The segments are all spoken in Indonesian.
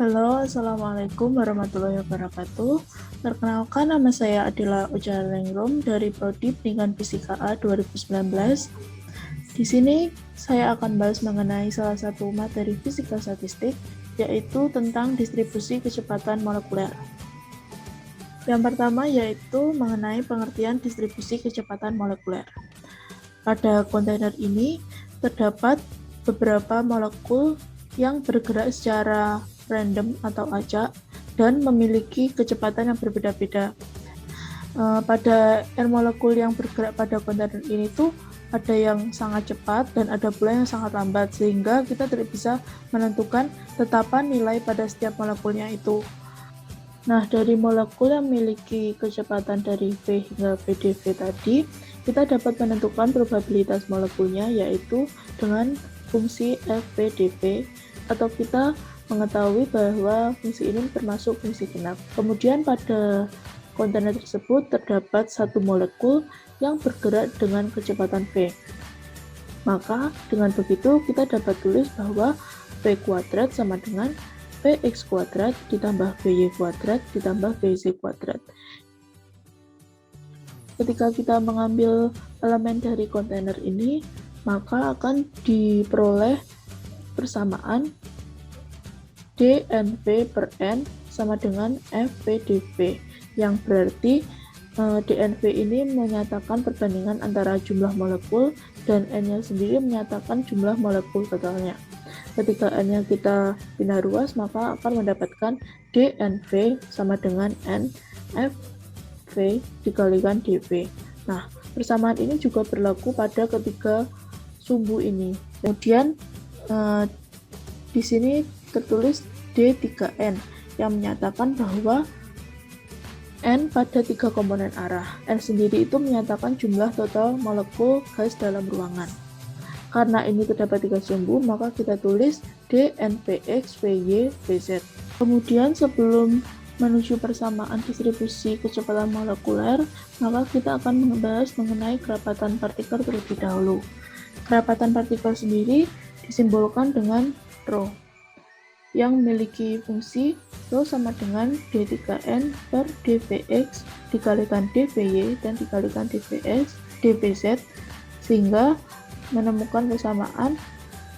Halo, Assalamualaikum warahmatullahi wabarakatuh. Perkenalkan, nama saya Adila Ujalengrum dari Prodi Pendidikan Fisika A 2019. Di sini saya akan bahas mengenai salah satu materi fisika statistik, yaitu tentang distribusi kecepatan molekuler. Yang pertama yaitu mengenai pengertian distribusi kecepatan molekuler. Pada kontainer ini terdapat beberapa molekul yang bergerak secara random atau acak dan memiliki kecepatan yang berbeda-beda. Pada R molekul yang bergerak pada kontainer ini tuh ada yang sangat cepat dan ada pula yang sangat lambat, sehingga kita tidak bisa menentukan tetapan nilai pada setiap molekulnya itu. Nah, dari molekul yang memiliki kecepatan dari V hingga VdV tadi, kita dapat menentukan probabilitas molekulnya, yaitu dengan fungsi FVdV, atau kita mengetahui bahwa fungsi ini termasuk fungsi genap. Kemudian pada kontainer tersebut terdapat satu molekul yang bergerak dengan kecepatan V. Maka dengan begitu kita dapat tulis bahwa V kuadrat sama dengan Vx kuadrat ditambah Vy kuadrat ditambah Vz kuadrat. Ketika kita mengambil elemen dari kontainer ini, maka akan diperoleh persamaan dNV per N sama dengan FVdV, yang berarti dNV ini menyatakan perbandingan antara jumlah molekul dan N-nya sendiri menyatakan jumlah molekul totalnya. Ketika N-nya kita pindah ruas, maka akan mendapatkan dNV sama dengan NFV dikalikan dV. Nah, persamaan ini juga berlaku pada ketiga sumbu ini. Kemudian di sini tertulis D3N yang menyatakan bahwa N pada 3 komponen arah. N sendiri itu menyatakan jumlah total molekul gas dalam ruangan. Karena ini terdapat 3 sumbu, maka kita tulis dNVx, Vy, Vz. Kemudian sebelum menuju persamaan distribusi kecepatan molekuler, maka kita akan membahas mengenai kerapatan partikel terlebih dahulu. Kerapatan partikel sendiri disimbolkan dengan ρ, yang memiliki fungsi ρ sama dengan d3n per dvx dikalikan dvy dan dikalikan dvz, sehingga menemukan persamaan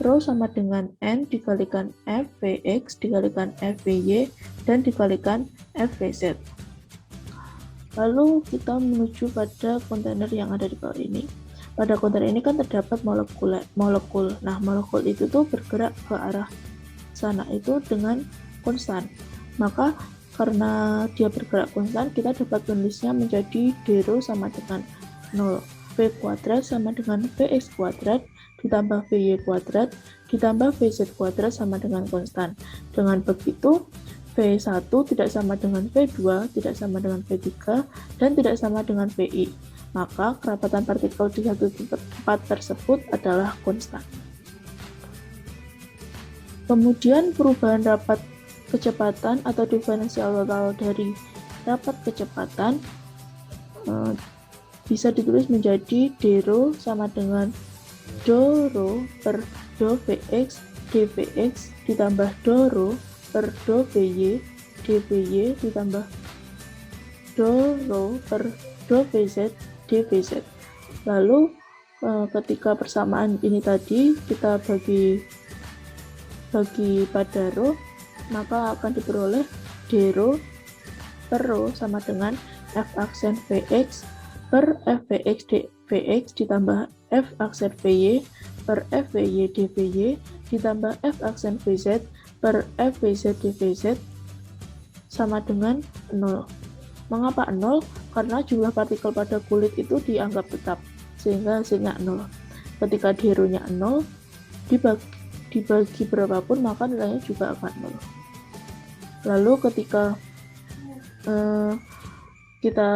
ρ sama dengan n dikalikan fvx dikalikan fvy dan dikalikan fvz. Lalu kita menuju pada kontainer yang ada di bawah ini. Pada kontainer ini kan terdapat molekul. Nah, molekul itu tuh bergerak ke arah sana itu dengan konstan. Maka karena dia bergerak konstan, kita dapat menulisnya menjadi d-ρ sama dengan 0. V kuadrat sama dengan Vx kuadrat ditambah Vy kuadrat ditambah Vz kuadrat sama dengan konstan. Dengan begitu, V1 tidak sama dengan V2, tidak sama dengan V3, dan tidak sama dengan Vi. Maka kerapatan partikel di satu tempat tersebut adalah konstan. Kemudian perubahan rapat kecepatan atau diferensial total dari rapat kecepatan bisa ditulis menjadi d-ρ sama dengan do-ρ per do-vx dvx ditambah do-ρ per do-vy dvy ditambah do-ρ per do-vz dvz. Lalu ketika persamaan ini tadi kita bagi pada ρ, maka akan diperoleh d-ρ per ρ sama dengan f aksen vx per fvx dvx ditambah f aksen vy per fvy dvy ditambah f aksen vz per fvz dvz sama dengan 0. Mengapa 0? Karena jumlah partikel pada kulit itu dianggap tetap, sehingga hasilnya 0. Ketika d-ρ-nya 0, dibagi berapapun, maka nilainya juga akan 0. Lalu ketika kita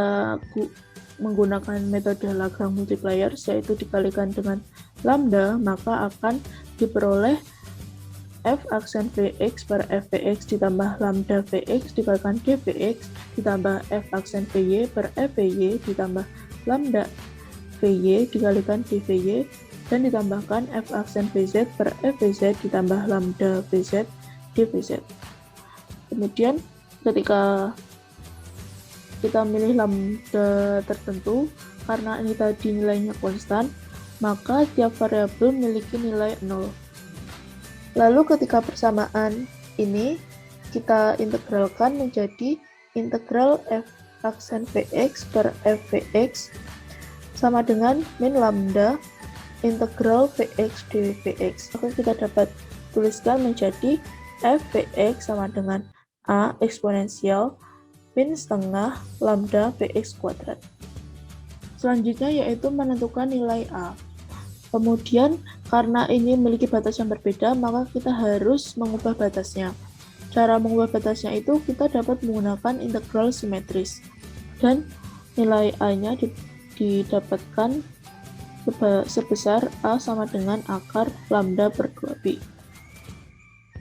menggunakan metode Lagrange multipliers, yaitu dikalikan dengan lambda, maka akan diperoleh f aksen vx per fvx ditambah lambda vx dikalikan dvx ditambah f aksen vy per fvy ditambah lambda vy dikalikan dvy dan ditambahkan f aksen vz per fvz ditambah lambda vz dvz. Kemudian ketika kita milih lambda tertentu, karena ini tadi nilainya konstan, maka tiap variabel memiliki nilai 0. Lalu ketika persamaan ini kita integralkan menjadi integral f aksen Vx per f Vx sama dengan min lambda integral Vx dVx. Maka kita dapat tuliskan menjadi f Vx sama dengan a eksponensial min setengah lambda Vx kuadrat. Selanjutnya yaitu menentukan nilai a. Kemudian karena ini memiliki batas yang berbeda, maka kita harus mengubah batasnya. Cara mengubah batasnya itu kita dapat menggunakan integral simetris. Dan nilai a-nya didapatkan sebesar a sama dengan akar lambda per 2pi.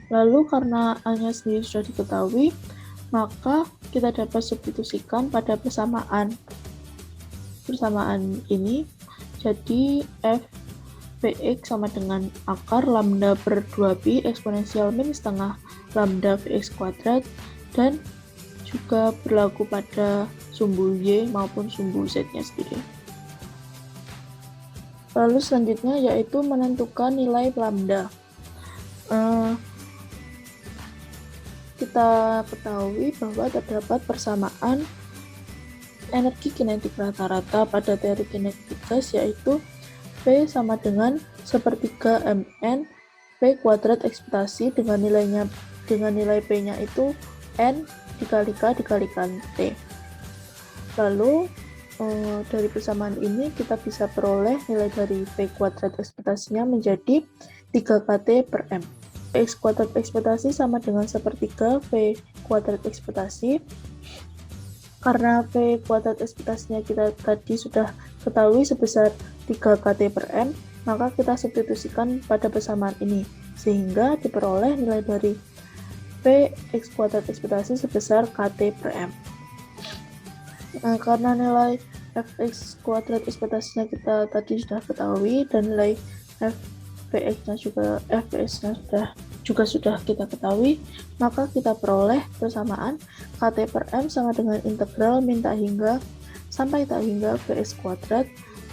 Lalu karena a-nya sendiri sudah diketahui, maka kita dapat substitusikan pada persamaan ini, jadi f Vx sama dengan akar lambda per 2pi eksponensial min setengah lambda Vx kuadrat, dan juga berlaku pada sumbu y maupun sumbu z-nya sendiri. Lalu selanjutnya yaitu menentukan nilai lambda. Kita ketahui bahwa terdapat persamaan energi kinetik rata-rata pada teori kinetik gas, yaitu V sama dengan sepertiga Mn V kuadrat ekspektasi dengan nilai P-nya itu N dikalikan T. Lalu dari persamaan ini kita bisa peroleh nilai dari V kuadrat ekspektasinya menjadi 3kT per M. X kuadrat ekspektasi sama dengan sepertiga V kuadrat ekspektasi. Karena V kuadrat ekspektasinya kita tadi sudah ketahui sebesar 3kT per M, maka kita substitusikan pada persamaan ini, sehingga diperoleh nilai dari V X kuadrat ekspektasi sebesar KT per M. Nah, karena nilai Fx kuadrat ekspektasinya kita tadi sudah ketahui, dan nilai Fvx-nya juga sudah kita ketahui, maka kita peroleh persamaan KT per M sama dengan integral min tak hingga sampai tak hingga Vx kuadrat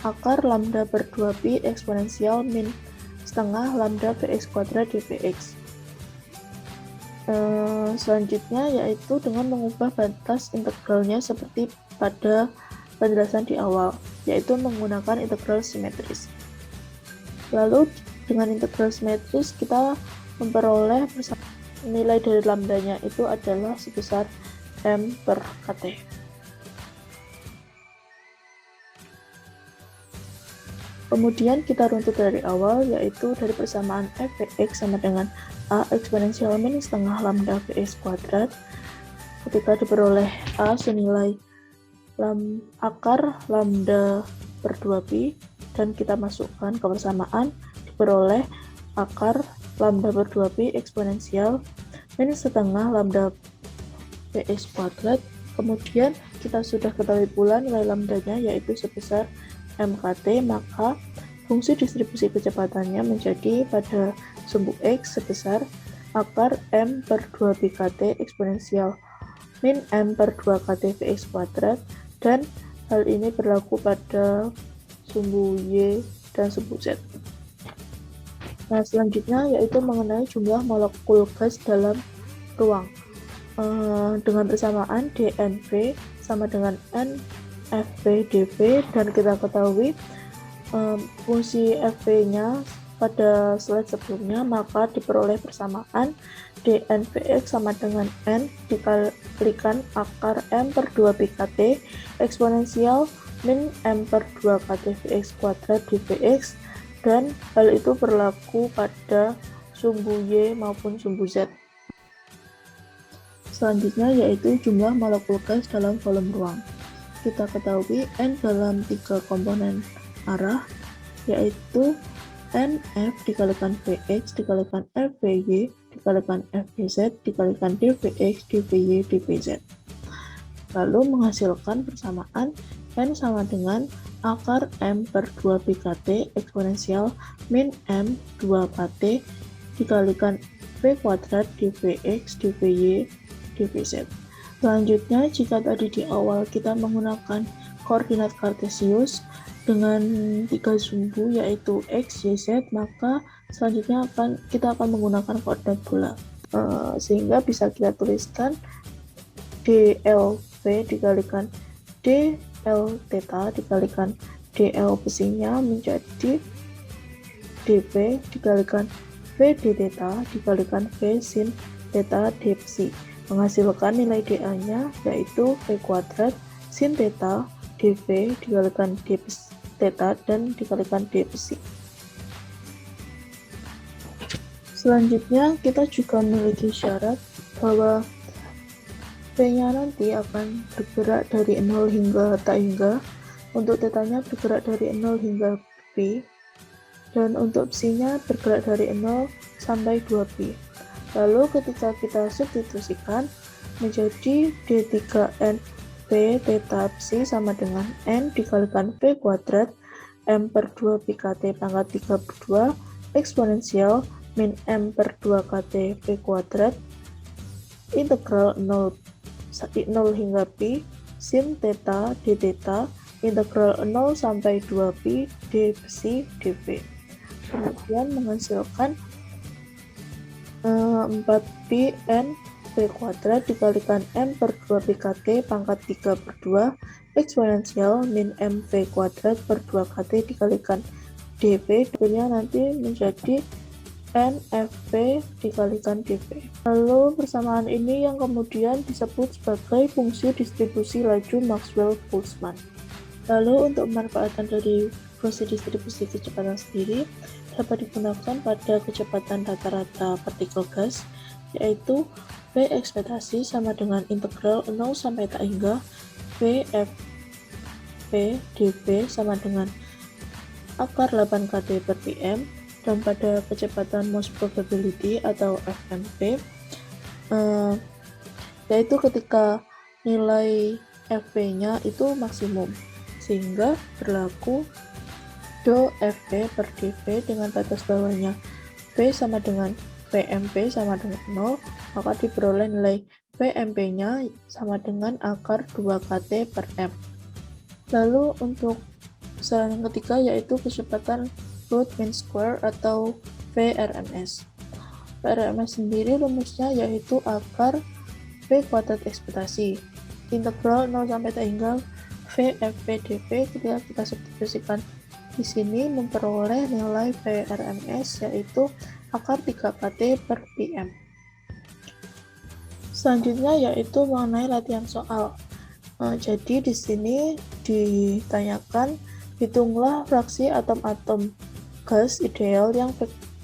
akar lambda per 2pi eksponensial min setengah lambda Vx kuadrat dVx. Selanjutnya yaitu dengan mengubah batas integralnya seperti pada penjelasan di awal, yaitu menggunakan integral simetris. Lalu dengan integral simetris kita memperoleh nilai dari lambdanya itu adalah sebesar M per KT. Kemudian kita runtut dari awal, yaitu dari persamaan Fvx sama dengan A eksponensial min setengah lambda Vx kuadrat. Ketika diperoleh A senilai akar lambda per 2pi, dan kita masukkan ke persamaan, diperoleh akar lambda per 2pi eksponensial min setengah lambda Vx kuadrat. Kemudian kita sudah ketahui pula nilai lambdanya yaitu sebesar MKT, maka fungsi distribusi kecepatannya menjadi pada sumbu X sebesar akar M per 2pi KT eksponensial min M per 2 KT Vx kuadrat, dan hal ini berlaku pada sumbu Y dan sumbu Z. Nah, selanjutnya yaitu mengenai jumlah molekul gas dalam ruang. Dengan persamaan dNV sama dengan NFV dV, dan kita ketahui fungsi FV-nya pada slide sebelumnya, maka diperoleh persamaan dNVx sama dengan N dikalikan akar M per 2pi KT eksponensial min M per 2 KT Vx kuadrat dVx, dan hal itu berlaku pada sumbu Y maupun sumbu Z. Selanjutnya yaitu jumlah molekul gas dalam volume ruang. Kita ketahui N dalam 3 komponen arah, yaitu NF dikalikan Vx dikalikan FVY dikalikan FVZ dikalikan dVx dVy dVz. Lalu menghasilkan persamaan N sama dengan akar M per 2pi KT eksponensial min M 2 KT dikalikan V kuadrat dVx dVy dvz. Selanjutnya, jika tadi di awal kita menggunakan koordinat kartesius dengan 3 sumbu yaitu x, y, z, maka selanjutnya kita akan menggunakan koordinat bola. Sehingga bisa kita tuliskan dlv dikalikan dl theta dikalikan dl besinya menjadi dv dikalikan v d theta dikalikan v sin theta d besi, menghasilkan nilai dA-nya yaitu v kuadrat sin theta dv dikalikan d theta dan dikalikan d besi. Selanjutnya kita juga memiliki syarat bahwa V-nya nanti akan bergerak dari 0 hingga tak hingga, untuk θ-nya bergerak dari 0 hingga pi, dan untuk psi-nya bergerak dari 0 sampai 2pi. Lalu ketika kita substitusikan menjadi d3n v theta psi sama dengan n dikalikan v kuadrat m per 2 pi kt pangkat 32 eksponensial min m per 2 kt v kuadrat integral 0 hingga pi sin theta d theta integral 0 sampai 2pi d besi dv. Kemudian menghasilkan 4pi n v kuadrat dikalikan m per 2 pi kt pangkat 3/2 eksponensial min m v kuadrat per 2 kt dikalikan dv, dv-nya nanti menjadi n fv dikalikan dv. Lalu persamaan ini yang kemudian disebut sebagai fungsi distribusi laju Maxwell-Boltzmann. Lalu untuk pemanfaatan dari fungsi distribusi kecepatan sendiri dapat digunakan pada kecepatan rata-rata partikel gas, yaitu V ekspektasi sama dengan integral 0 sampai tak hingga V f dv sama dengan akar 8 kt per pm, dan pada kecepatan most probability atau FMP yaitu ketika nilai Fv-nya itu maksimum, sehingga berlaku do Fv per dv dengan batas bawahnya V sama dengan Vmp sama dengan 0, maka diperoleh nilai Vmp-nya sama dengan akar 2 kt per m. Lalu untuk saran yang ketiga yaitu kecepatan root mean square atau VRMS. VRMS sendiri rumusnya yaitu akar V kuadrat ekspektasi integral 0 sampai tak hingga VFV dv. Ketika kita substitusikan di sini memperoleh nilai VRMS yaitu akar 3 kt per pm. Selanjutnya yaitu mengenai latihan soal. Jadi di sini ditanyakan hitunglah fraksi atom-atom gas ideal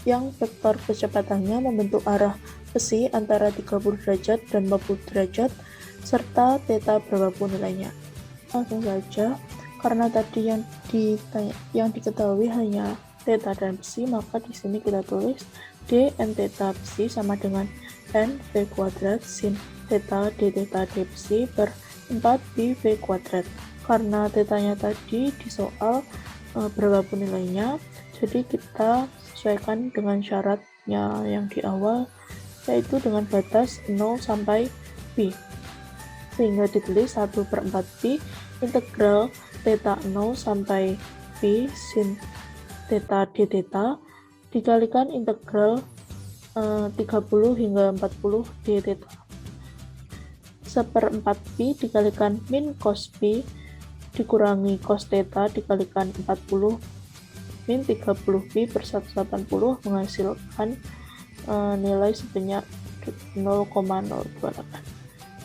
yang vektor kecepatannya membentuk arah besi antara 30 derajat dan 40 derajat serta theta berapapun nilainya. Langsung saja, karena tadi yang diketahui hanya theta dan besi, maka di sini kita tulis d n theta besi sama dengan n v kuadrat sin theta d theta d besi per 4 pi v kuadrat. Karena tetanya tadi di soal berapapun nilainya, jadi kita sesuaikan dengan syaratnya yang di awal, yaitu dengan batas 0 sampai pi, sehingga ditulis 1/4 pi integral theta 0 sampai pi sin theta d theta dikalikan integral 30 hingga 40 d theta 1/4 pi dikalikan min cos pi dikurangi cos theta dikalikan 40 min 30 pi per 180 menghasilkan nilai sebanyak 0,028,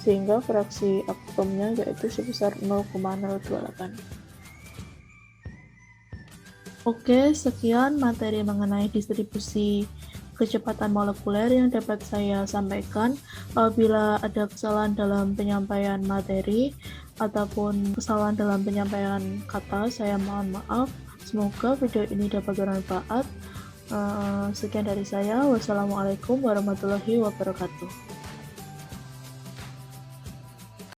sehingga fraksi atomnya yaitu sebesar 0,028. Oke, sekian materi mengenai distribusi kecepatan molekuler yang dapat saya sampaikan. Apabila ada kesalahan dalam penyampaian materi ataupun kesalahan dalam penyampaian kata, saya mohon maaf. Semoga video ini dapat bermanfaat. Sekian dari saya. Wassalamualaikum warahmatullahi wabarakatuh.